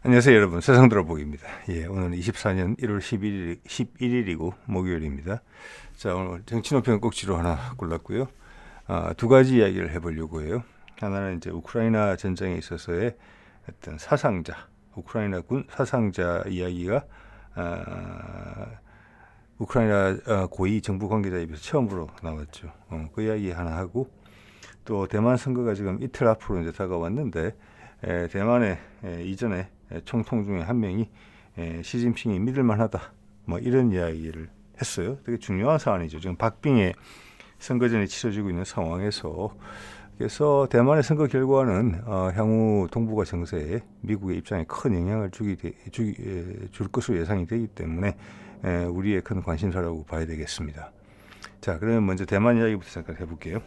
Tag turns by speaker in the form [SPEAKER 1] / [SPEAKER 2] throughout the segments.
[SPEAKER 1] 안녕하세요 여러분, 세상 들어보기입니다. 오늘은 24년 1월 11일이고 목요일입니다. 자, 오늘 정치노평 꼭지로 하나 골랐고요. 두 가지 이야기를 해보려고 해요. 하나는 이제 우크라이나 전쟁에 있어서의 어떤 사상자, 우크라이나 군 사상자 이야기가 우크라이나 고위 정부 관계자에 비해서 처음으로 나왔죠. 그 이야기 하나 하고, 또 대만 선거가 지금 이틀 앞으로 이제 다가왔는데, 대만의 이전에 총통 중에 한 명이 시진핑이 믿을만하다, 뭐 이런 이야기를 했어요. 되게 중요한 사안이죠. 지금 박빙의 선거전이 치러지고 있는 상황에서. 그래서 대만의 선거 결과는 향후 동북아 정세에 미국의 입장에 큰 영향을 줄 것으로 예상이 되기 때문에 우리의 큰 관심사라고 봐야 되겠습니다. 자, 그러면 먼저 대만 이야기부터 잠깐 해볼게요.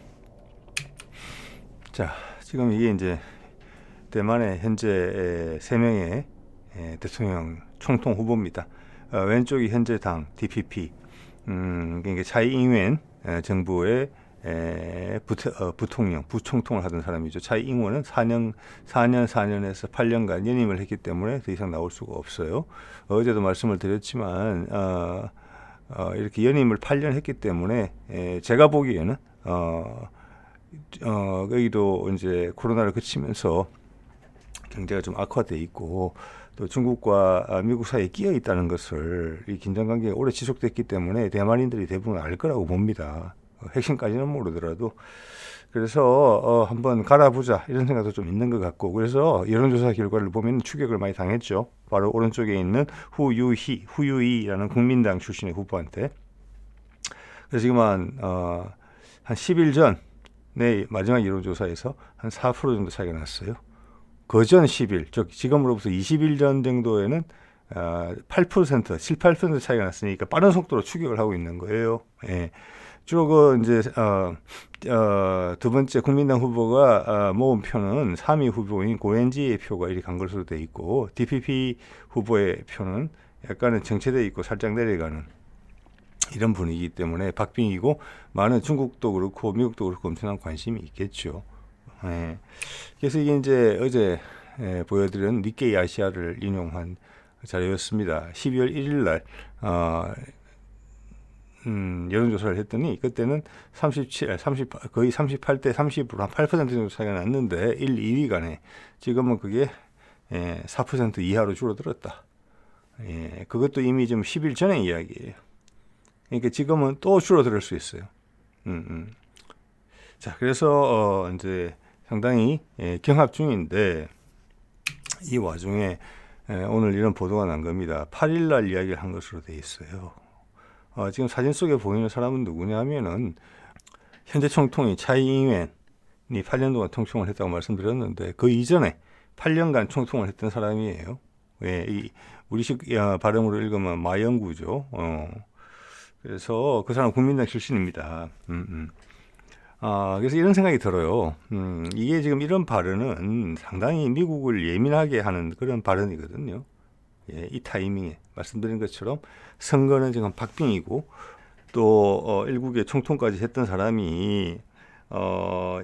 [SPEAKER 1] 자, 지금 이게 이제 대만의 현재 3명의 대통령 총통 후보입니다. 왼쪽이 현재 당 DPP, 그러니까 차이 잉웬 정부의 부총통을 하던 사람이죠. 차이 잉원은 4년에서 8년간 연임을 했기 때문에 더 이상 나올 수가 없어요. 어제도 말씀을 드렸지만 이렇게 연임을 8년 했기 때문에 제가 보기에는 여기도 이제 코로나를 거치면서 경제가 좀 악화돼 있고, 또 중국과 미국 사이에 끼어 있다는 것을, 이 긴장관계가 오래 지속됐기 때문에 대만인들이 대부분 알 거라고 봅니다. 핵심까지는 모르더라도. 그래서 한번 갈아보자 이런 생각도 좀 있는 것 같고, 그래서 여론조사 결과를 보면 추격을 많이 당했죠. 바로 오른쪽에 있는 후유이라는 국민당 출신의 후보한테. 그래서 지금 한 10일 전에 마지막 여론조사에서 한 4% 정도 차이가 났어요. 그전 10일, 즉 지금으로부터 20일 전 정도에는 8%, 7, 8% 차이가 났으니까 빠른 속도로 추격을 하고 있는 거예요. 쭉 이제 두 번째 국민당 후보가 모은 표는 3위 후보인 고엔지의 표가 이리 간 것으로 돼 있고, DPP 후보의 표는 약간은 정체돼 있고 살짝 내려가는 이런 분위기이기 때문에 박빙이고, 많은 중국도 그렇고 미국도 그렇고 엄청난 관심이 있겠죠. 그래서 이게 이제 어제 보여드린 니케이 아시아를 인용한 자료였습니다. 12월 1일 날 여론조사를 했더니 그때는 거의 38대 30으로 한 8% 정도 차이가 났는데 1, 2위 간에 지금은 그게 4% 이하로 줄어들었다. 그것도 이미 좀 10일 전의 이야기예요. 그러니까 지금은 또 줄어들 수 있어요. 자, 그래서 이제 상당히 경합 중인데, 이 와중에 오늘 이런 보도가 난 겁니다. 8일 날 이야기를 한 것으로 돼 있어요. 지금 사진 속에 보이는 사람은 누구냐면은 현재 총통이 차이 잉웬이 8년 동안 총통을 했다고 말씀드렸는데, 그 이전에 8년간 총통을 했던 사람이에요. 우리식 발음으로 읽으면 마영구죠. 그래서 그 사람 국민당 출신입니다. 그래서 이런 생각이 들어요. 이게 지금 이런 발언은 상당히 미국을 예민하게 하는 그런 발언이거든요. 이 타이밍에 말씀드린 것처럼 선거는 지금 박빙이고, 또 일국의 총통까지 했던 사람이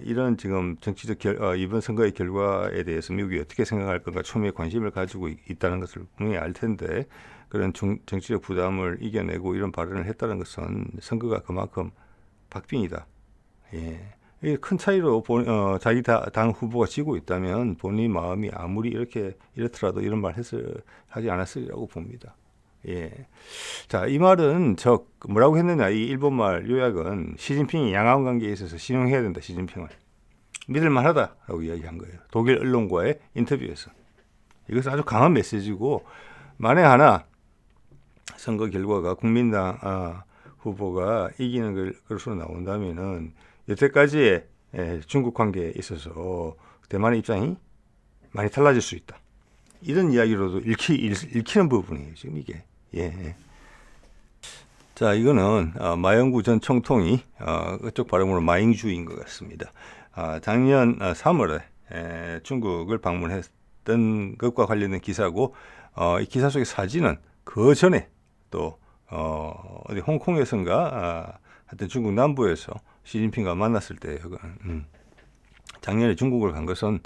[SPEAKER 1] 이런 지금 정치적 이번 선거의 결과에 대해서 미국이 어떻게 생각할 건가 초미의 관심을 가지고 있다는 것을 분명히 알 텐데, 그런 정치적 부담을 이겨내고 이런 발언을 했다는 것은 선거가 그만큼 박빙이다. 큰 차이로 자기 당 후보가 지고 있다면 본인 마음이 아무리 이렇더라도 이런 말 하지 않았으리라고 봅니다. 자, 이 말은 뭐라고 했느냐, 이 일본말 요약은 시진핑이 양안 관계에 있어서 신용해야 된다, 시진핑을 믿을만하다라고 이야기한 거예요. 독일 언론과의 인터뷰에서. 이것은 아주 강한 메시지고, 만에 하나 선거 결과가 국민당 후보가 이기는 것으로 나온다면은 여태까지의 중국 관계에 있어서 대만의 입장이 많이 달라질 수 있다. 이런 이야기로도 읽히는 부분이에요, 지금 이게. 자, 이거는 마영구 전 총통이 그쪽 발음으로 마잉주인 것 같습니다. 작년 3월에 중국을 방문했던 것과 관련된 기사고, 이 기사 속의 사진은 그 전에 또 어디 홍콩에선가 하여튼 중국 남부에서 시진핑과 만났을 때예요. 작년에 중국을 간 것은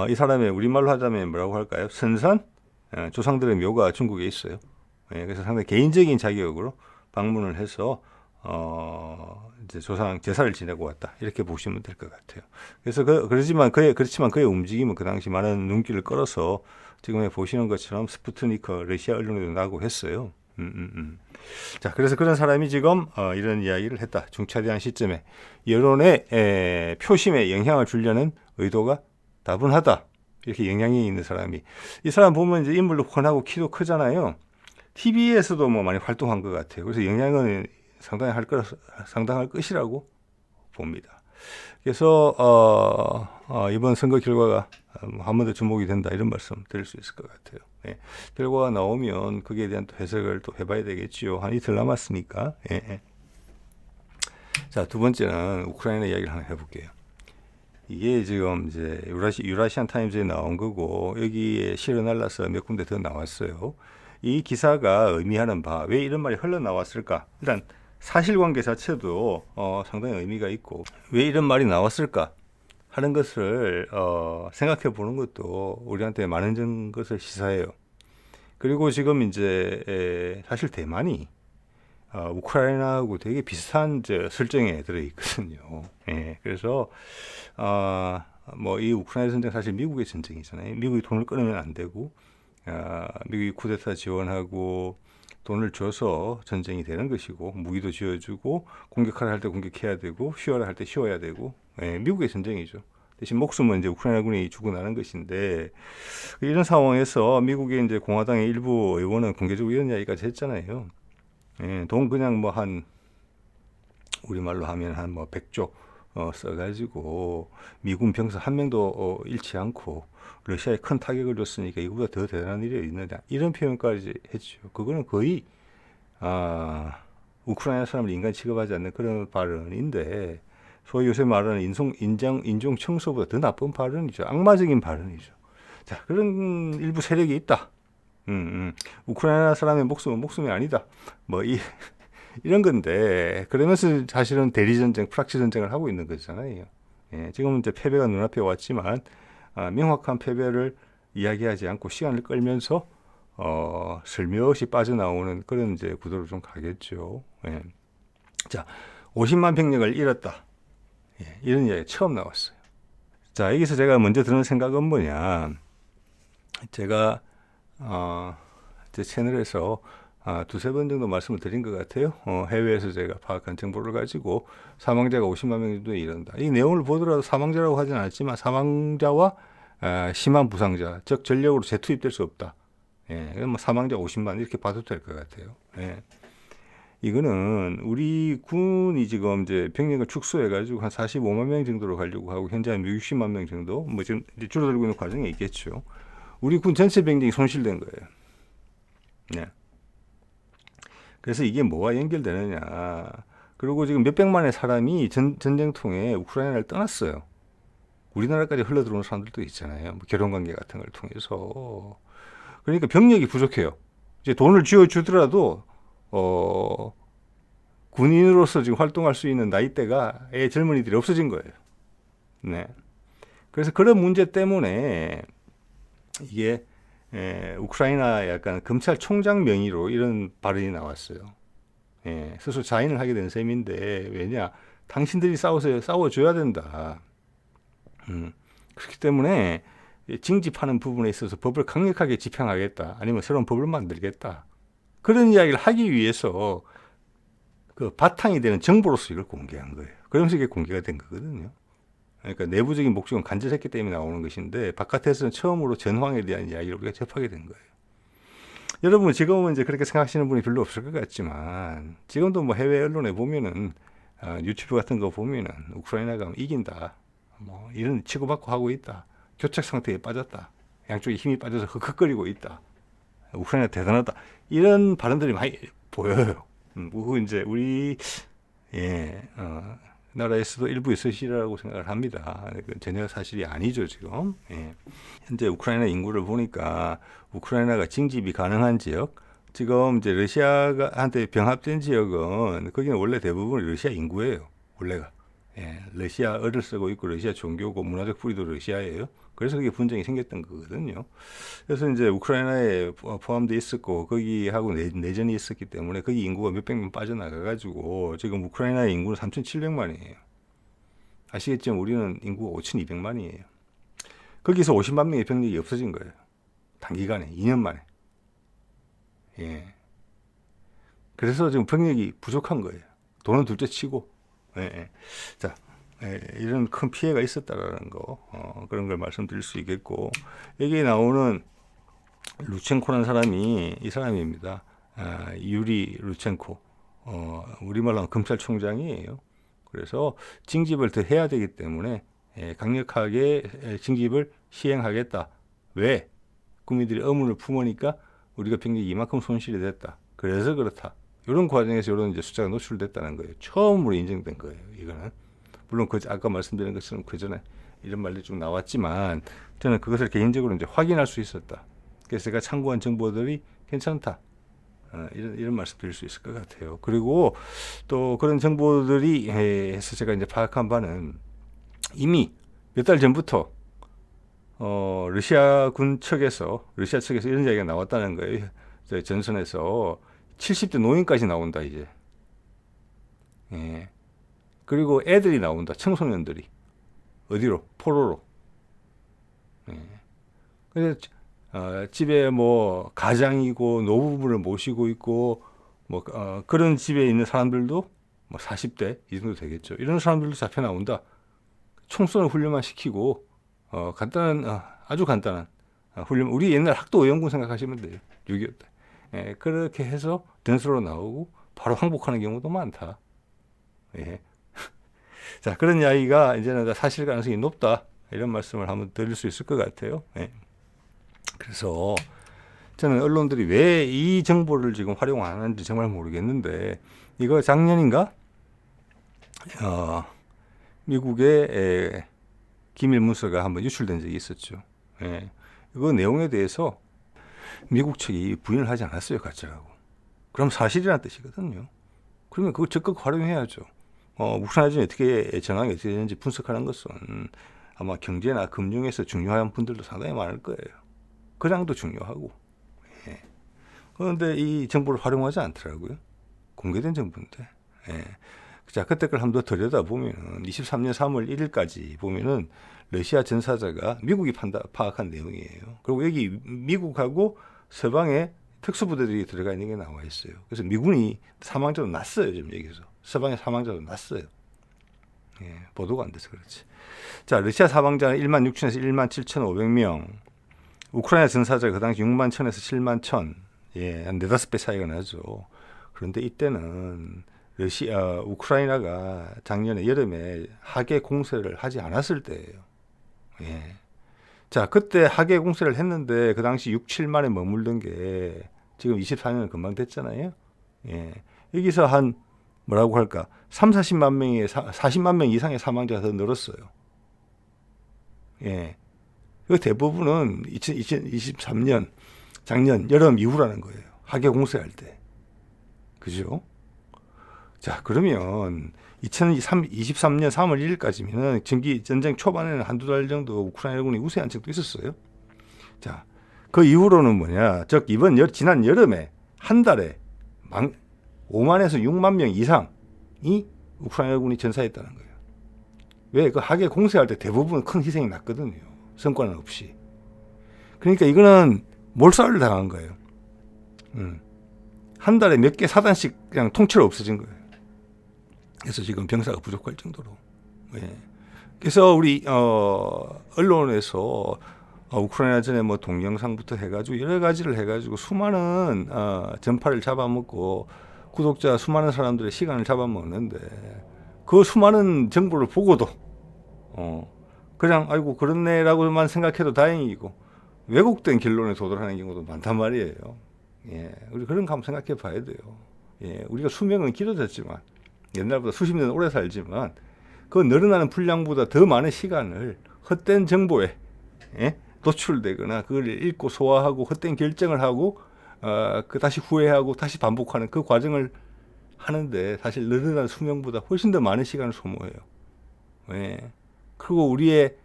[SPEAKER 1] 이 사람의 우리말로 하자면 뭐라고 할까요? 선산? 조상들의 묘가 중국에 있어요. 그래서 상당히 개인적인 자격으로 방문을 해서 이제 조상 제사를 지내고 왔다 이렇게 보시면 될 것 같아요. 그래서 그렇지만 그의 움직임은 그 당시 많은 눈길을 끌어서 지금 보시는 것처럼 스푸트니크 러시아 언론에도 나고 했어요. 자, 그래서 그런 사람이 지금 이런 이야기를 했다. 중차대한 시점에 여론의 표심에 영향을 주려는 의도가 다분하다. 이렇게 영향이 있는 사람이, 이 사람 보면 이제 인물도 훤하고 키도 크잖아요. TV에서도 뭐 많이 활동한 것 같아요. 그래서 영향은 상당할 것이라고 봅니다. 그래서 이번 선거 결과가 한 번 더 주목이 된다 이런 말씀 드릴 수 있을 것 같아요. 결과가 나오면 거기에 대한 또 해석을 또 해봐야 되겠지요. 한 이틀 남았으니까. 자, 두 번째는 우크라이나 이야기를 하나 해볼게요. 이게 지금 이제 유라시안 타임즈에 나온 거고 여기에 실어 날라서 몇 군데 더 나왔어요. 이 기사가 의미하는 바, 왜 이런 말이 흘러나왔을까? 일단 사실관계 자체도 상당히 의미가 있고, 왜 이런 말이 나왔을까 하는 것을 생각해 보는 것도 우리한테 많은 것을 시사해요. 그리고 지금 이제 사실 대만이 우크라이나하고 되게 비슷한 설정에 들어 있거든요. 그래서 뭐 이 우크라이나 전쟁 사실 미국의 전쟁이잖아요. 미국이 돈을 끊으면 안 되고, 미국이 쿠데타 지원하고 돈을 줘서 전쟁이 되는 것이고, 무기도 지어주고, 공격하라 할 때 공격해야 되고, 쉬어라 할 때 쉬어야 되고, 미국의 전쟁이죠. 대신 목숨은 이제 우크라이나군이 주고 나는 것인데, 이런 상황에서 미국의 이제 공화당의 일부 의원은 공개적으로 이런 이야기까지 했잖아요. 돈 그냥 뭐 우리말로 하면 한 뭐 100조 써가지고 미군 병사 한 명도 잃지 않고 러시아에 큰 타격을 줬으니까 이거보다 더 대단한 일이 있느냐 이런 표현까지 했죠. 그거는 거의 우크라이나 사람을 인간 취급하지 않는 그런 발언인데, 소위 요새 말하는 인종 청소보다 더 나쁜 발언이죠. 악마적인 발언이죠. 자, 그런 일부 세력이 있다. 우크라이나 사람의 목숨은 목숨이 아니다. 뭐 이런 건데, 그러면서 사실은 대리전쟁, 프락치 전쟁을 하고 있는 거잖아요. 지금은 이제 패배가 눈앞에 왔지만, 명확한 패배를 이야기하지 않고 시간을 끌면서, 슬며시 빠져나오는 그런 이제 구도로 좀 가겠죠. 자, 50만 병력을 잃었다. 이런 이야기 처음 나왔어요. 자, 여기서 제가 먼저 드는 생각은 뭐냐. 제가, 제 채널에서 두세 번 정도 말씀을 드린 것 같아요. 해외에서 제가 파악한 정보를 가지고 사망자가 50만 명 정도에 이른다. 이 내용을 보더라도 사망자라고 하진 않았지만 사망자와 심한 부상자, 즉 전력으로 재투입될 수 없다. 뭐 사망자 50만 이렇게 봐도 될 것 같아요. 이거는 우리 군이 지금 이제 병력을 축소해가지고 한 45만 명 정도로 가려고 하고 현재 한 60만 명 정도, 뭐 지금 이제 줄어들고 있는 과정에 있겠죠. 우리 군 전체 병력이 손실된 거예요. 그래서 이게 뭐와 연결되느냐. 그리고 지금 몇백만의 사람이 전쟁통에 우크라이나를 떠났어요. 우리나라까지 흘러들어오는 사람들도 있잖아요. 뭐 결혼관계 같은 걸 통해서. 그러니까 병력이 부족해요. 이제 돈을 쥐어주더라도 군인으로서 지금 활동할 수 있는 나이대가 젊은이들이 없어진 거예요. 그래서 그런 문제 때문에 이게 우크라이나 약간 검찰총장 명의로 이런 발언이 나왔어요. 스스로 자인을 하게 된 셈인데, 왜냐, 당신들이 싸워줘야 된다. 그렇기 때문에 징집하는 부분에 있어서 법을 강력하게 집행하겠다. 아니면 새로운 법을 만들겠다. 그런 이야기를 하기 위해서 그 바탕이 되는 정보로서 이걸 공개한 거예요. 그러면서 이게 공개가 된 거거든요. 그러니까 내부적인 목적은 간절했기 때문에 나오는 것인데, 바깥에서는 처음으로 전황에 대한 이야기를 우리가 접하게 된 거예요. 여러분, 지금은 이제 그렇게 생각하시는 분이 별로 없을 것 같지만, 지금도 뭐 해외 언론에 보면은, 유튜브 같은 거 보면은, 우크라이나가 이긴다. 뭐, 이런 치고받고 하고 있다. 교착 상태에 빠졌다. 양쪽에 힘이 빠져서 흑흑거리고 있다. 우크라이나 대단하다. 이런 발언들이 많이 보여요. 그리고 이제 우리, 나라에서도 일부 있으시라고 생각을 합니다. 전혀 사실이 아니죠, 지금. 현재 우크라이나 인구를 보니까 우크라이나가 징집이 가능한 지역, 지금 이제 러시아한테 병합된 지역은 거기는 원래 대부분 러시아 인구예요, 원래가. 예, 러시아어를 쓰고 있고 러시아 종교고 문화적 뿌리도 러시아예요. 그래서 그게 분쟁이 생겼던 거거든요. 그래서 이제 우크라이나에 포함돼 있었고 거기하고 내전이 있었기 때문에 거기 인구가 몇백 명 빠져나가가지고 지금 우크라이나의 인구는 3,700만이에요. 아시겠지만 우리는 인구가 5,200만이에요. 거기서 50만 명의 병력이 없어진 거예요. 단기간에 2년 만에. 예. 그래서 지금 병력이 부족한 거예요. 돈은 둘째 치고. 예, 예. 자, 예, 이런 큰 피해가 있었다라는 거, 그런 걸 말씀드릴 수 있겠고, 여기에 나오는 루첸코라는 사람이 이 사람입니다. 유리 루첸코. 우리말로 하면 검찰총장이에요. 그래서 징집을 더 해야 되기 때문에 강력하게 징집을 시행하겠다. 왜? 국민들이 의문을 품으니까 우리가 병력이 이만큼 손실이 됐다. 그래서 그렇다. 이런 과정에서 이런 이제 숫자가 노출됐다는 거예요. 처음으로 인정된 거예요. 이거는 물론 아까 말씀드린 것처럼 그 전에 이런 말들이 쭉 나왔지만 저는 그것을 개인적으로 이제 확인할 수 있었다. 그래서 제가 참고한 정보들이 괜찮다. 이런 말씀 드릴 수 있을 것 같아요. 그리고 또 그런 정보들이 해서 제가 이제 파악한 바는 이미 몇 달 전부터 러시아 측에서 이런 이야기가 나왔다는 거예요. 전선에서 70대 노인까지 나온다 이제. 예. 그리고 애들이 나온다. 청소년들이 어디로? 포로로. 예. 그래서 집에 뭐 가장이고 노부부를 모시고 있고 뭐 그런 집에 있는 사람들도 뭐 40대 이 정도 되겠죠. 이런 사람들도 잡혀 나온다. 총 쏘는 훈련만 시키고 간단한 아주 간단한 훈련. 우리 옛날 학도 의용군 생각하시면 돼요. 6.25 때. 예, 그렇게 해서 전술로 나오고 바로 항복하는 경우도 많다. 예. 자, 그런 이야기가 이제는 사실 가능성이 높다. 이런 말씀을 한번 드릴 수 있을 것 같아요. 예. 그래서 저는 언론들이 왜 이 정보를 지금 활용 안 하는지 정말 모르겠는데 이거 작년인가? 미국의 기밀 문서가 한번 유출된 적이 있었죠. 예. 그 내용에 대해서 미국 측이 부인을 하지 않았어요. 가짜라고. 그럼 사실이라는 뜻이거든요. 그러면 그거 적극 활용해야죠. 우크라이나전이 어떻게 전황이 어떻게 되는지 분석하는 것은 아마 경제나 금융에서 중요한 분들도 상당히 많을 거예요. 그량도 중요하고. 예. 그런데 이 정보를 활용하지 않더라고요. 공개된 정보인데. 예. 자, 그때 걸 한번 더 들여다보면 23년 3월 1일까지 보면은 러시아 전사자가 미국이 파악한 내용이에요. 그리고 여기 미국하고 서방의 특수부대들이 들어가 있는 게 나와 있어요. 그래서 미군이 사망자도 났어요. 지금 여기서. 서방의 사망자도 났어요. 예, 보도가 안 돼서 그렇지. 자, 러시아 사망자는 1만 6천에서 1만 7,500명. 우크라이나 전사자가 그 당시 6만 1천에서 7만 1천. 예, 한 4-5배 차이가 나죠. 그런데 이때는 우크라이나가 작년에 여름에 하계 공세를 하지 않았을 때예요. 예. 자, 그때 하계 공세를 했는데 그 당시 6, 7만에 머물던 게 지금 24년은 금방 됐잖아요. 예. 여기서 한 뭐라고 할까? 3, 40만 명의 40만 명 이상의 사망자가 더 늘었어요. 예. 그 대부분은 2023년 작년 여름 이후라는 거예요. 하계 공세할 때. 그죠? 자, 그러면 2023년 3월 1일까지면 전쟁 초반에는 한두 달 정도 우크라이나군이 우세한 적도 있었어요. 자, 그 이후로는 뭐냐? 즉 지난 여름에 한 달에 5만에서 6만 명 이상이 우크라이나군이 전사했다는 거예요. 왜? 그 하계 공세할 때 대부분 큰 희생이 났거든요. 성과는 없이. 그러니까 이거는 몰살을 당한 거예요. 한 달에 몇 개 사단씩 그냥 통째로 없어진 거예요. 그래서 지금 병사가 부족할 정도로. 예. 그래서 우리 언론에서 우크라이나전에 뭐 동영상부터 해가지고 여러 가지를 해가지고 수많은 전파를 잡아먹고 구독자 수많은 사람들의 시간을 잡아먹는데 그 수많은 정보를 보고도 그냥 아이고 그렇네라고만 생각해도 다행이고 왜곡된 결론에 도달하는 경우도 많단 말이에요. 예, 우리 그런 거 한번 생각해 봐야 돼요. 예, 우리가 수명은 길어졌지만 옛날보다 수십 년 오래 살지만 그 늘어나는 분량보다 더 많은 시간을 헛된 정보에 노출되거나 그걸 읽고 소화하고 헛된 결정을 하고 그 다시 후회하고 다시 반복하는 그 과정을 하는데 사실 늘어나는 수명보다 훨씬 더 많은 시간을 소모해요. 예. 그리고 우리의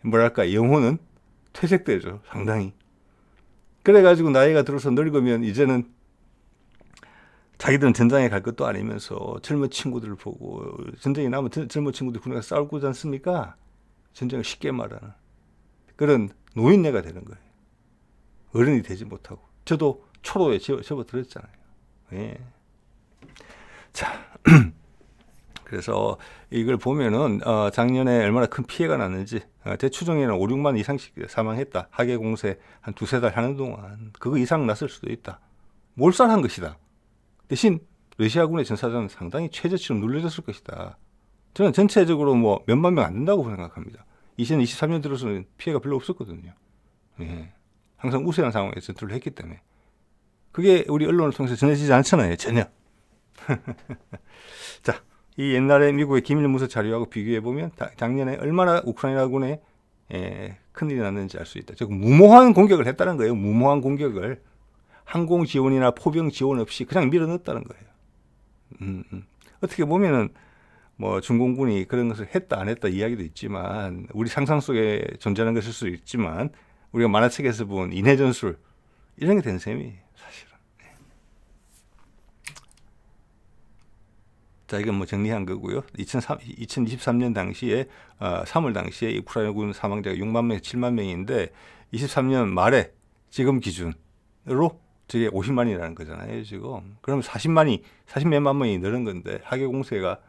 [SPEAKER 1] 뭐랄까 영혼은 퇴색되죠. 상당히. 그래가지고 나이가 들어서 늙으면 이제는 자기들은 전장에 갈 것도 아니면서 젊은 친구들을 보고 전쟁이 나면 젊은 친구들이 군에 가서 싸울 거지 않습니까? 전쟁을 쉽게 말하는 그런 노인네가 되는 거예요. 어른이 되지 못하고. 저도 초로에 접어들었잖아요. 예. 자, 그래서 이걸 보면은 작년에 얼마나 큰 피해가 났는지 대추정에는 5, 6만 이상씩 사망했다. 하계 공세 한 두세 달 하는 동안 그거 이상 났을 수도 있다. 몰살한 것이다. 대신 러시아군의 전사자는 상당히 최저치로 눌려졌을 것이다. 저는 전체적으로 뭐 몇만 명 안 된다고 생각합니다. 2023년 들어서는 피해가 별로 없었거든요. 예. 항상 우세한 상황에서 전투를 했기 때문에. 그게 우리 언론을 통해서 전해지지 않잖아요. 전혀. 자, 이 옛날에 미국의 기밀문서 자료하고 비교해보면 작년에 얼마나 우크라이나군에 큰일이 났는지 알 수 있다. 즉 무모한 공격을 했다는 거예요. 무모한 공격을. 항공 지원이나 포병 지원 없이 그냥 밀어넣었다는 거예요. 어떻게 보면은 뭐 중공군이 그런 것을 했다 안 했다 이야기도 있지만 우리 상상 속에 존재하는 것일 수도 있지만 우리가 만화책에서 본 인해 전술 이런 게 된 셈이에요. 사실은. 자, 이건 뭐 정리한 거고요. 2023년 당시에 3월 당시에 우크라이나군 사망자가 6만 명, 7만 명인데 23년 말에 지금 기준으로 저게 50만이라는 거잖아요, 지금. 그러면 40몇만 명이 늘은 건데 하계 공세가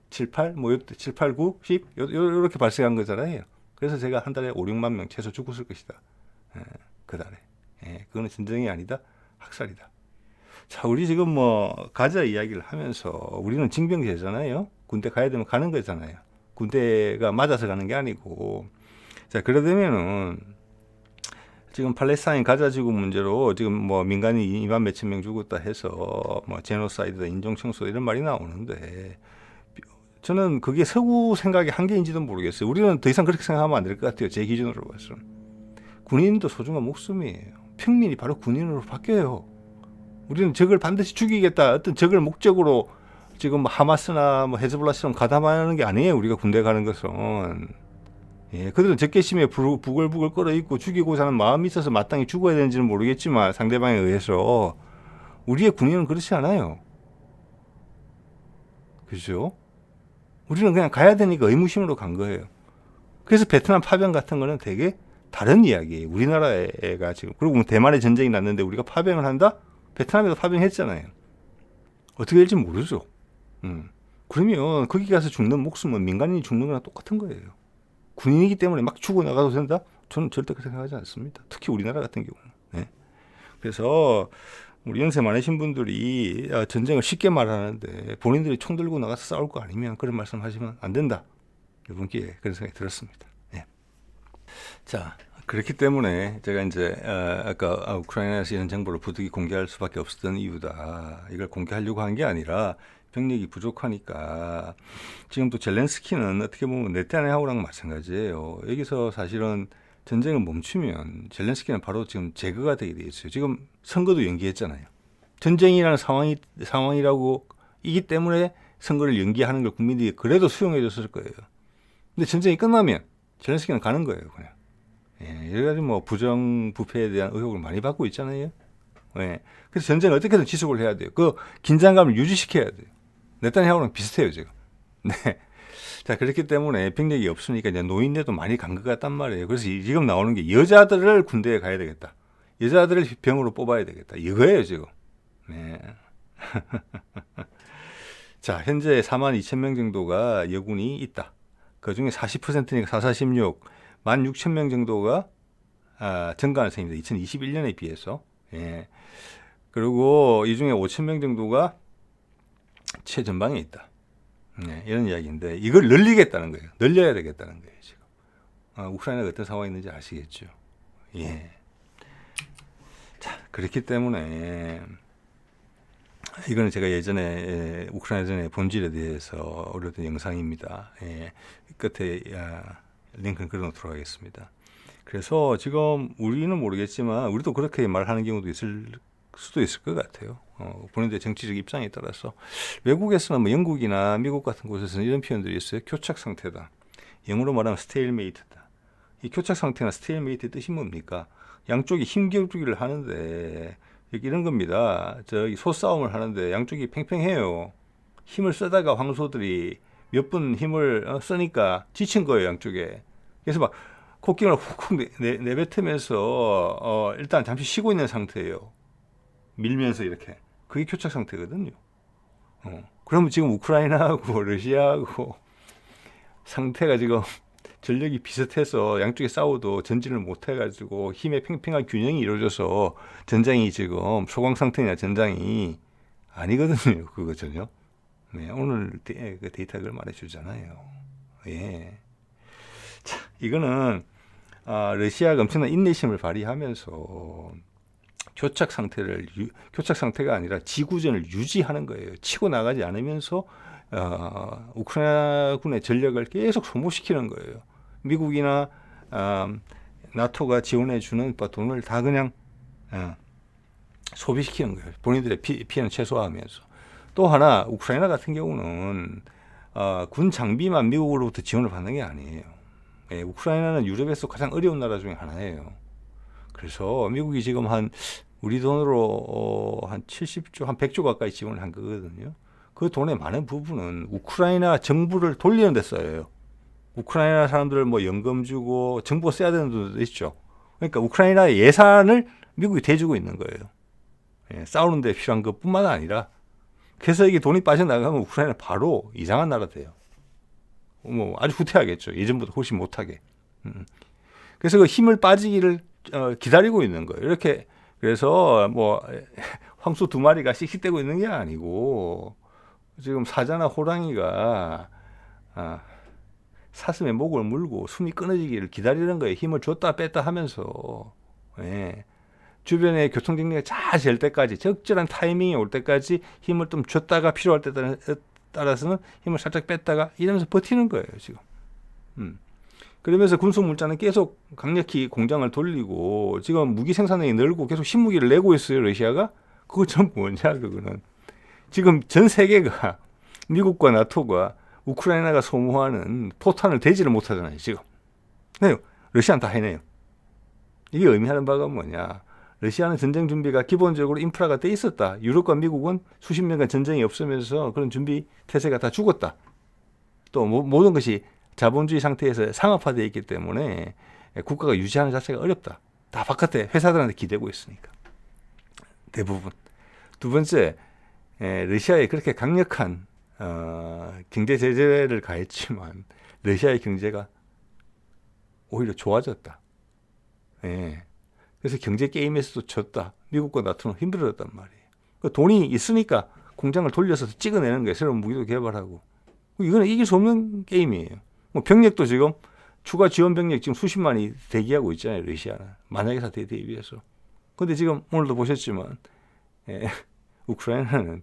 [SPEAKER 1] 7, 8, 뭐 7, 8, 9, 10 요렇게 발생한 거잖아요. 그래서 제가 한 달에 5, 6만 명 최소 죽었을 것이다. 그 달에. 그거는 전쟁이 아니다. 학살이다. 자, 우리 지금 뭐 가자 이야기를 하면서 우리는 징병제잖아요. 군대 가야 되면 가는 거잖아요. 군대가 맞아서 가는 게 아니고. 자, 그러려면은 지금 팔레스타인 가자 지구 문제로 지금 뭐 민간인 2만 몇천 명 죽었다 해서 뭐 제노사이드다 인종청소 이런 말이 나오는데 저는 그게 서구 생각의 한계인지도 모르겠어요. 우리는 더 이상 그렇게 생각하면 안 될 것 같아요. 제 기준으로 봐서는. 군인도 소중한 목숨이에요. 평민이 바로 군인으로 바뀌어요. 우리는 적을 반드시 죽이겠다. 어떤 적을 목적으로 지금 하마스나 뭐 헤즈볼라처럼 가담하는 게 아니에요. 우리가 군대 가는 것은. 그들은 적개심에 부글부글 끓어있고 죽이고자 하는 마음이 있어서 마땅히 죽어야 되는지는 모르겠지만 상대방에 의해서 우리의 군인은 그렇지 않아요. 그죠? 우리는 그냥 가야 되니까 의무심으로 간 거예요. 그래서 베트남 파병 같은 거는 되게 다른 이야기예요. 우리나라가 지금. 그리고 뭐 대만에 전쟁이 났는데 우리가 파병을 한다? 베트남에도 파병했잖아요. 어떻게 될지 모르죠. 그러면 거기 가서 죽는 목숨은 민간인이 죽는 거랑 똑같은 거예요. 군인이기 때문에 막 죽어나가도 된다? 저는 절대 그렇게 생각하지 않습니다. 특히 우리나라 같은 경우는. 그래서 우리 연세 많으신 분들이 전쟁을 쉽게 말하는데 본인들이 총 들고 나가서 싸울 거 아니면 그런 말씀 하시면 안 된다. 이번 기회에 그런 생각이 들었습니다. 자, 그렇기 때문에 제가 이제 아까 우크라이나에서 이런 정보를 부득이 공개할 수밖에 없었던 이유다. 이걸 공개하려고 한 게 아니라 병력이 부족하니까 지금 또 젤렌스키는 어떻게 보면 네타냐후랑 마찬가지예요. 여기서 사실은 전쟁을 멈추면 젤렌스키는 바로 지금 제거가 되게 돼 있어요. 지금 선거도 연기했잖아요. 전쟁이라는 상황이라고 이기 때문에 선거를 연기하는 걸 국민들이 그래도 수용해 줬을 거예요. 근데 전쟁이 끝나면 젤렌스키는 가는 거예요, 그냥. 여러 가지 뭐 부정부패에 대한 의혹을 많이 받고 있잖아요. 그래서 전쟁을 어떻게든 지속을 해야 돼요. 그 긴장감을 유지시켜야 돼요. 네타냐후랑 비슷해요, 지금. 네. 자, 그렇기 때문에 병력이 없으니까 이제 노인네도 많이 간 것 같단 말이에요. 그래서 지금 나오는 게 여자들을 군대에 가야 되겠다. 여자들을 병으로 뽑아야 되겠다. 이거예요, 지금. 네. 자, 현재 4만 2천 명 정도가 여군이 있다. 그 중에 40%니까 446, 1만 6천 명 정도가 정관생입니다. 2021년에 비해서. 그리고 이 중에 5천 명 정도가 최전방에 있다. 이런 이야기인데 이걸 늘리겠다는 거예요. 늘려야 되겠다는 거예요. 지금 우크라이나가 어떤 상황이 있는지 아시겠죠. 자, 그렇기 때문에 이거는 제가 예전에 우크라이나 본질에 대해서 올렸던 영상입니다. 끝에 링크는 걸어놓도록 하겠습니다. 그래서 지금 우리는 모르겠지만 우리도 그렇게 말하는 경우도 있을 수도 있을 것 같아요. 본인들의 정치적 입장에 따라서 외국에서는 뭐 영국이나 미국 같은 곳에서는 이런 표현들이 있어요. 교착 상태다. 영어로 말하면 스테일메이트다. 이 교착 상태나 스테일메이트의 뜻이 뭡니까? 양쪽이 힘겨루기를 하는데 이런 겁니다. 저기 소싸움을 하는데 양쪽이 팽팽해요. 힘을 쓰다가 황소들이 몇 분 힘을 쓰니까 지친 거예요, 양쪽에. 그래서 막 콧기를 훅훅 내뱉으면서 일단 잠시 쉬고 있는 상태예요. 밀면서 이렇게. 그게 교착 상태거든요. 그러면 지금 우크라이나하고 러시아하고 상태가 지금 전력이 비슷해서 양쪽이 싸워도 전진을 못 해가지고 힘의 팽팽한 균형이 이루어져서 전장이 지금 소강 상태냐 전장이 아니거든요. 그거 전혀. 네, 오늘 그 데이터를 말해주잖아요. 예. 자, 이거는 러시아가 엄청난 인내심을 발휘하면서 교착 상태가 아니라 지구전을 유지하는 거예요. 치고 나가지 않으면서 우크라이나 군의 전력을 계속 소모시키는 거예요. 미국이나 나토가 지원해주는 돈을 다 그냥 소비시키는 거예요. 본인들의 피해는 최소화하면서. 또 하나 우크라이나 같은 경우는 군 장비만 미국으로부터 지원을 받는 게 아니에요. 예, 우크라이나는 유럽에서 가장 어려운 나라 중에 하나예요. 그래서 미국이 지금 우리 돈으로 한 70조, 한 100조 가까이 지원을 한 거거든요. 그 돈의 많은 부분은 우크라이나 정부를 돌리는 데 써요. 우크라이나 사람들 뭐 연금 주고 정부가 써야 되는 돈도 있죠. 그러니까 우크라이나 예산을 미국이 대주고 있는 거예요. 예, 싸우는 데 필요한 것뿐만 아니라 그래서 이게 돈이 빠져나가면 우크라이나 바로 이상한 나라 돼요. 뭐 아주 후퇴하겠죠. 예전보다 훨씬 못하게. 그래서 그 힘을 빠지기를 기다리고 있는 거예요. 이렇게 그래서 뭐 황소 2마리가 씩씩대고 있는 게 아니고 지금 사자나 호랑이가 사슴의 목을 물고 숨이 끊어지기를 기다리는 거예요. 힘을 줬다 뺐다 하면서. 예. 주변의 교통정리가 잘 될 때까지 적절한 타이밍이 올 때까지 힘을 좀 줬다가 필요할 때 따라서는 힘을 살짝 뺐다가 이러면서 버티는 거예요 지금. 그러면서 군수물자는 계속 강력히 공장을 돌리고 지금 무기 생산량이 늘고 계속 신무기를 내고 있어요 러시아가. 그거 전 뭐냐 그거는. 지금 전 세계가 미국과 나토가 우크라이나가 소모하는 포탄을 대지를 못하잖아요 지금. 네, 러시아는 다 해내요. 이게 의미하는 바가 뭐냐. 러시아는 전쟁 준비가 기본적으로 인프라가 돼 있었다. 유럽과 미국은 수십 년간 전쟁이 없으면서 그런 준비 태세가 다 죽었다. 또 모든 것이 자본주의 상태에서 상업화되어 있기 때문에 국가가 유지하는 자체가 어렵다. 다 바깥에 회사들한테 기대고 있으니까. 대부분. 두 번째, 러시아에 그렇게 강력한 경제 제재를 가했지만 러시아의 경제가 오히려 좋아졌다. 예. 그래서 경제 게임에서도 졌다. 미국과 나토는 힘들어졌단 말이에요. 그 돈이 있으니까 공장을 돌려서 찍어내는 거예요. 새로운 무기도 개발하고. 이거는 이길 수 없는 게임이에요. 뭐 병력도 지금 추가 지원 병력 지금 수십만이 대기하고 있잖아요. 러시아는. 만약에 사태에 대비해서. 근데 지금 오늘도 보셨지만 우크라이나는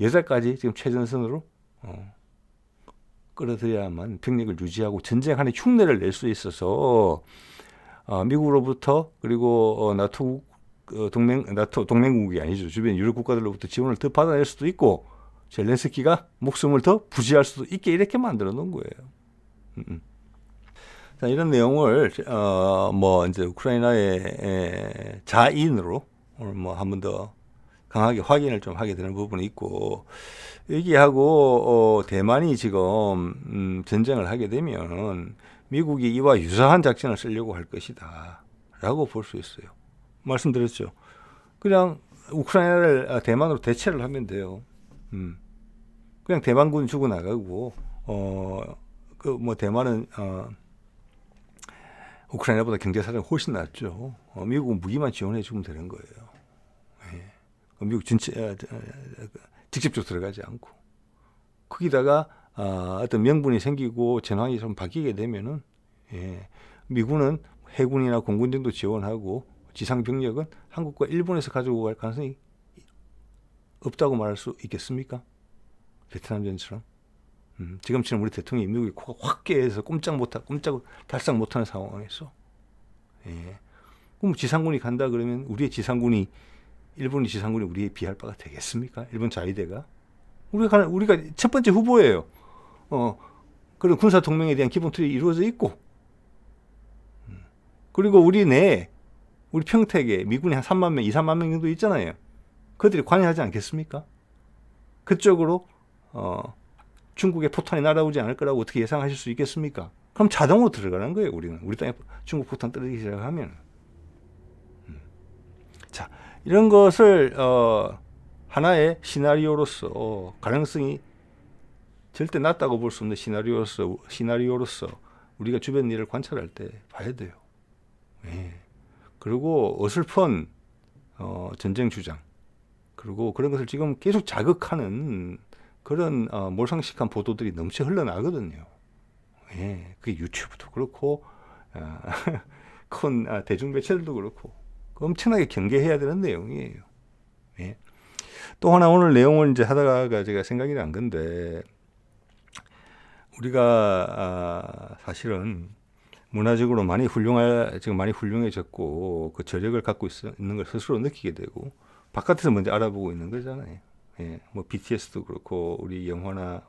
[SPEAKER 1] 여자까지 지금 최전선으로 끌어들여야만 병력을 유지하고 전쟁하는 흉내를 낼 수 있어서 미국으로부터 그리고 나토 동맹국이 아니죠. 주변 유럽 국가들로부터 지원을 더 받아낼 수도 있고 젤렌스키가 목숨을 더 부지할 수도 있게 이렇게 만들어 놓은 거예요. 자, 이런 내용을 뭐 이제 우크라이나의 자인으로 오늘 뭐 한 번 더 강하게 확인을 좀 하게 되는 부분이 있고 얘기하고 대만이 지금 전쟁을 하게 되면 미국이 이와 유사한 작전을 쓰려고 할 것이다 라고 볼 수 있어요. 말씀드렸죠. 그냥 우크라이나를 대만으로 대체를 하면 돼요. 그냥 대만군 주고 나가고 그 뭐 대만은 우크라이나보다 경제 사정이 훨씬 낫죠. 미국은 무기만 지원해 주면 되는 거예요. 예. 미국 전체 직접적으로 들어가지 않고 거기다가 어떤 명분이 생기고 전황이 좀 바뀌게 되면은 미군은 해군이나 공군 등도 지원하고 지상 병력은 한국과 일본에서 가지고 갈 가능성이 없다고 말할 수 있겠습니까? 베트남전처럼. 지금처럼 우리 대통령이 미국이 코가 확 깨서 꼼짝 달싹 못하는 상황에서 그럼 지상군이 간다 그러면 우리의 지상군이 일본이 지상군이 우리에 비할 바가 되겠습니까? 일본 자위대가 우리가 첫 번째 후보예요. 그런 군사 동맹에 대한 기본 틀이 이루어져 있고, 그리고 우리 평택에 미군이 한 3만 명, 2, 3만 명 정도 있잖아요. 그들이 관여하지 않겠습니까? 그쪽으로 중국의 포탄이 날아오지 않을 거라고 어떻게 예상하실 수 있겠습니까? 그럼 자동으로 들어가는 거예요. 우리 땅에 중국 포탄 떨어지기 시작하면. 자, 이런 것을 하나의 시나리오로서 가능성이 절대 낮다고 볼 수 없는 시나리오로서 우리가 주변 일을 관찰할 때 봐야 돼요. 예. 그리고 어설픈 전쟁 주장, 그리고 그런 것을 지금 계속 자극하는 그런 몰상식한 보도들이 넘쳐 흘러나거든요. 예. 그게 유튜브도 그렇고 큰 대중 매체들도 그렇고 엄청나게 경계해야 되는 내용이에요. 예. 또 하나 오늘 내용을 이제 하다가 제가 생각이 난 건데, 우리가 사실은 문화적으로 지금 많이 훌륭해졌고 그 저력을 갖고 있는 걸 스스로 느끼게 되고 바깥에서 먼저 알아보고 있는 거잖아요. 예, 뭐 BTS도 그렇고 우리 영화나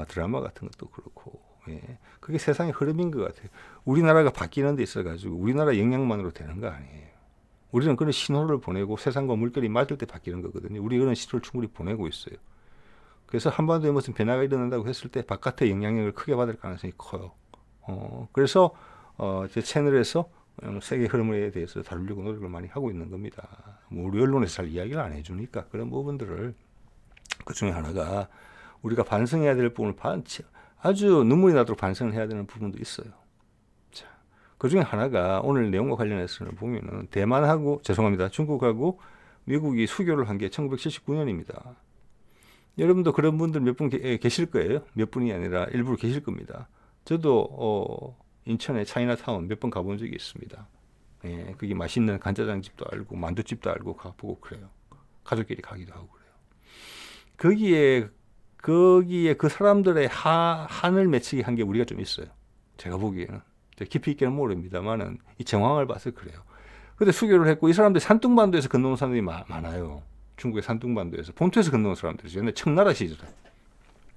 [SPEAKER 1] 드라마 같은 것도 그렇고, 예, 그게 세상의 흐름인 것 같아요. 우리나라가 바뀌는 데 있어가지고 우리나라 영향만으로 되는 거 아니에요. 우리는 그런 신호를 보내고 세상과 물결이 맞을 때 바뀌는 거거든요. 우리 그런 신호를 충분히 보내고 있어요. 그래서 한반도에 무슨 변화가 일어난다고 했을 때 바깥의 영향력을 크게 받을 가능성이 커요. 그래서 제 채널에서 세계 흐름에 대해서 다루려고 노력을 많이 하고 있는 겁니다. 뭐 우리 언론에서 잘 이야기를 안 해주니까 그런 부분들을, 그 중에 하나가 우리가 반성해야 될 부분을 아주 눈물이 나도록 반성을 해야 되는 부분도 있어요. 자, 그 중에 하나가 오늘 내용과 관련해서는 보면은 중국하고 미국이 수교를 한 게 1979년입니다. 여러분도 그런 분들 몇 분 계실 거예요. 몇 분이 아니라 일부러 계실 겁니다. 저도 인천의 차이나타운 몇 번 가본 적이 있습니다. 예, 그게 맛있는 간짜장집도 알고 만두집도 알고 가보고 그래요. 가족끼리 가기도 하고 그래요. 거기에 그 사람들의 한을 맺히게 한 게 우리가 좀 있어요. 제가 보기에는. 깊이 있게는 모릅니다만은 이 정황을 봐서 그래요. 근데 수교를 했고 이 사람들이 산둥반도에서 건너온 사람들이 많아요. 중국의 산둥반도에서 본토에서 건너온 사람들이죠. 옛날 청나라 시절에.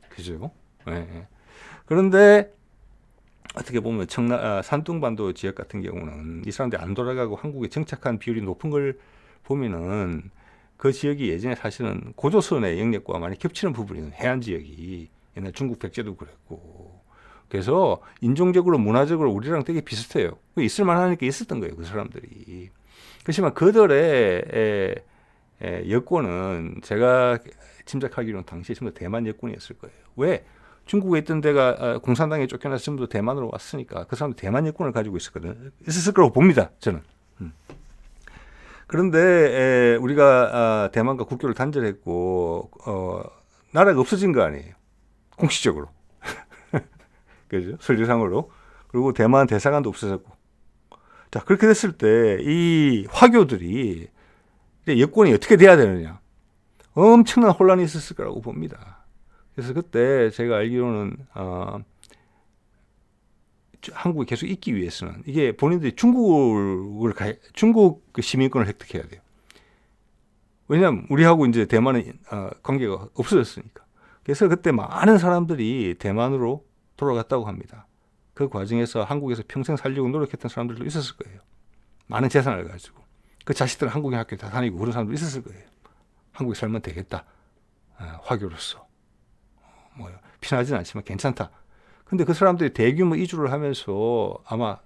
[SPEAKER 1] 그죠? 예. 그런데 어떻게 보면 산둥반도 지역 같은 경우는 이 사람들이 안 돌아가고 한국에 정착한 비율이 높은 걸 보면은 그 지역이 예전에 사실은 고조선의 영역과 많이 겹치는 부분이 해안 지역이 옛날 중국 백제도 그랬고, 그래서 인종적으로 문화적으로 우리랑 되게 비슷해요. 있을 만하니까 있었던 거예요, 그 사람들이. 그렇지만 그들의 여권은 제가 짐작하기로는 당시에 전부 대만 여권이었을 거예요. 왜? 중국에 있던 데가 공산당에 쫓겨나서 전부 대만으로 왔으니까 그 사람들 대만 여권을 가지고 있었을 거라고 봅니다, 저는. 그런데 우리가 대만과 국교를 단절했고 나라가 없어진 거 아니에요, 공식적으로. 그죠? 설리상으로. 그리고 대만 대사관도 없어졌고. 자, 그렇게 됐을 때 이 화교들이 여권이 어떻게 돼야 되느냐, 엄청난 혼란이 있었을 거라고 봅니다. 그래서 그때 제가 알기로는 한국에 계속 있기 위해서는 이게 본인들이 중국 시민권을 획득해야 돼요. 왜냐하면 우리하고 이제 대만은 관계가 없어졌으니까. 그래서 그때 많은 사람들이 대만으로 돌아갔다고 합니다. 그 과정에서 한국에서 평생 살려고 노력했던 사람들도 있었을 거예요. 많은 재산을 가지고. 그 자식들은 한국인 학교 다 다니고 그런 사람도 있었을 거예요. 한국에 살면 되겠다. 화교로서. 피나진 않지만 괜찮다. 근데 그 사람들이 대규모 이주를 하면서 아마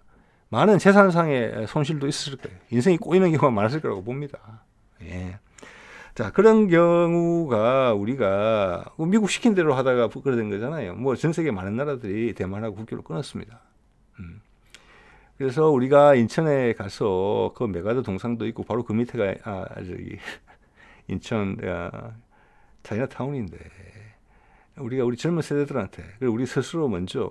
[SPEAKER 1] 많은 재산상의 손실도 있었을 거예요. 인생이 꼬이는 경우가 많았을 거라고 봅니다. 예. 자, 그런 경우가 우리가 미국 시킨 대로 하다가 그래 된 거잖아요. 뭐 전 세계 많은 나라들이 대만하고 국교를 끊었습니다. 그래서 우리가 인천에 가서 그 메가더 동상도 있고 바로 그 밑에가 인천 차이나타운인데, 우리가 우리 젊은 세대들한테, 그리고 우리 스스로 먼저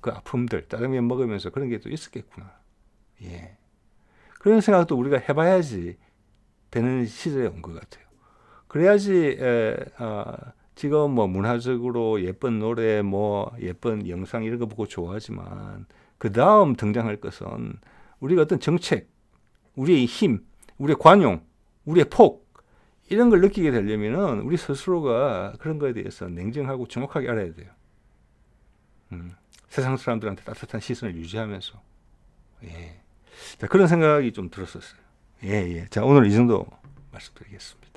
[SPEAKER 1] 그 아픔들 짜장면 먹으면서 그런 게 또 있었겠구나. 예. 그런 생각도 우리가 해봐야지 되는 시절에 온 것 같아요. 그래야지 지금 뭐 문화적으로 예쁜 노래, 뭐 예쁜 영상 이런 거 보고 좋아하지만 그 다음 등장할 것은 우리가 어떤 정책, 우리의 힘, 우리의 관용, 우리의 폭 이런 걸 느끼게 되려면은 우리 스스로가 그런 거에 대해서 냉정하고 정확하게 알아야 돼요. 세상 사람들한테 따뜻한 시선을 유지하면서. 예. 자, 그런 생각이 좀 들었었어요. 예, 예. 자, 오늘 이 정도 말씀드리겠습니다.